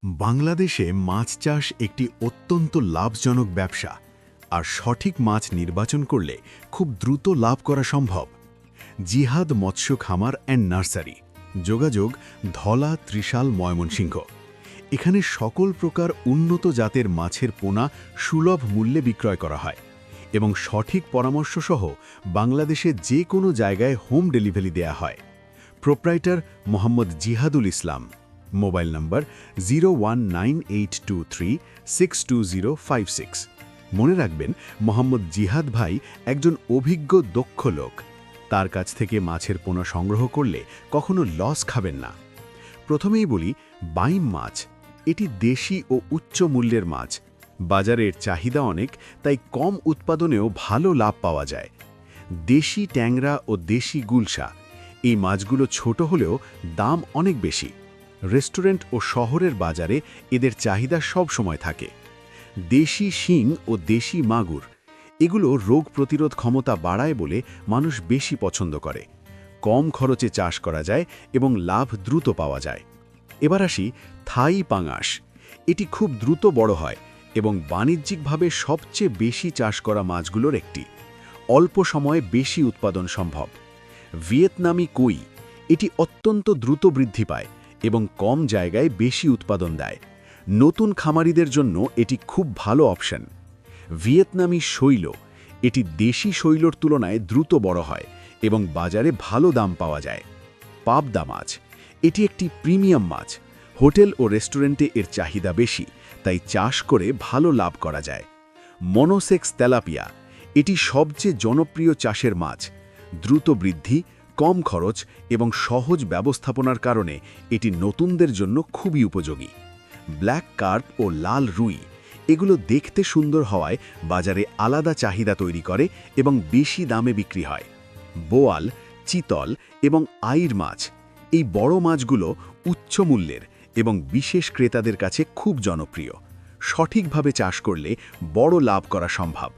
বাংলাদেশে মাছ চাষ একটি অত্যন্ত লাভজনক ব্যবসা, আর সঠিক মাছ নির্বাচন করলে খুব দ্রুত লাভ করা সম্ভব। জিহাদ মৎস্য খামার অ্যান্ড নার্সারি, যোগাযোগ ধলা, ত্রিশাল, ময়মনসিংহ। এখানে সকল প্রকার উন্নত জাতের মাছের পোনা সুলভ মূল্যে বিক্রয় করা হয় এবং সঠিক পরামর্শ সহ বাংলাদেশে যে কোনো জায়গায় হোম ডেলিভারি দেয়া হয়। Proprietor Mohammad Jihadul Islam. Mobile number 019823620056। মনে রাখবেন, মোহাম্মদ জিহাদ ভাই একজন অভিজ্ঞ দক্ষ লোক। তার কাছ থেকে মাছের পোনা সংগ্রহ করলে কখনো লস খাবেন না। প্রথমেই বলি, বাইম মাছ। এটি দেশি ও উচ্চ মূল্যের মাছ। বাজারের চাহিদা অনেক, তাই কম উৎপাদনেও ভালো লাভ পাওয়া যায়। দেশি ট্যাংরা ও দেশি গুলশা, এই মাছগুলো ছোট হলেও দাম অনেক বেশি। রেস্টুরেন্ট ও শহরের বাজারে এদের চাহিদা সব সময় থাকে। দেশি শিং ও দেশি মাগুর, এগুলো রোগ প্রতিরোধ ক্ষমতা বাড়ায় বলে মানুষ বেশি পছন্দ করে। কম খরচে চাষ করা যায় এবং লাভ দ্রুত পাওয়া যায়। এবার আসি থাই পাঙাশ। এটি খুব দ্রুত বড় হয় এবং বাণিজ্যিকভাবে সবচেয়ে বেশি চাষ করা মাছগুলোর একটি। অল্প সময়ে বেশি উৎপাদন সম্ভব। ভিয়েতনামি কই, এটি অত্যন্ত দ্রুত বৃদ্ধি পায় এবং কম জায়গায় বেশি উৎপাদন দেয়। নতুন খামারিদের জন্য এটি খুব ভালো অপশন। ভিয়েতনামি শৈল, এটি দেশি শৈলর তুলনায় দ্রুত বড় হয় এবং বাজারে ভালো দাম পাওয়া যায়। পাবদা মাছ, এটি একটি প্রিমিয়াম মাছ। হোটেল ও রেস্টুরেন্টে এর চাহিদা বেশি, তাই চাষ করে ভালো লাভ করা যায়। মনোসেক্স তেলাপিয়া, এটি সবচেয়ে জনপ্রিয় চাষের মাছ। দ্রুত বৃদ্ধি, কম খরচ এবং সহজ ব্যবস্থাপনার কারণে এটি নতুনদের জন্য খুবই উপযোগী। ব্ল্যাক কার্প ও লাল রুই, এগুলো দেখতে সুন্দর হওয়ায় বাজারে আলাদা চাহিদা তৈরি করে এবং বেশি দামে বিক্রি হয়। বোয়াল, চিতল এবং আইর মাছ, এই বড় মাছগুলো উচ্চ মূল্যের এবং বিশেষ ক্রেতাদের কাছে খুব জনপ্রিয়। সঠিকভাবে চাষ করলে বড় লাভ করা সম্ভব।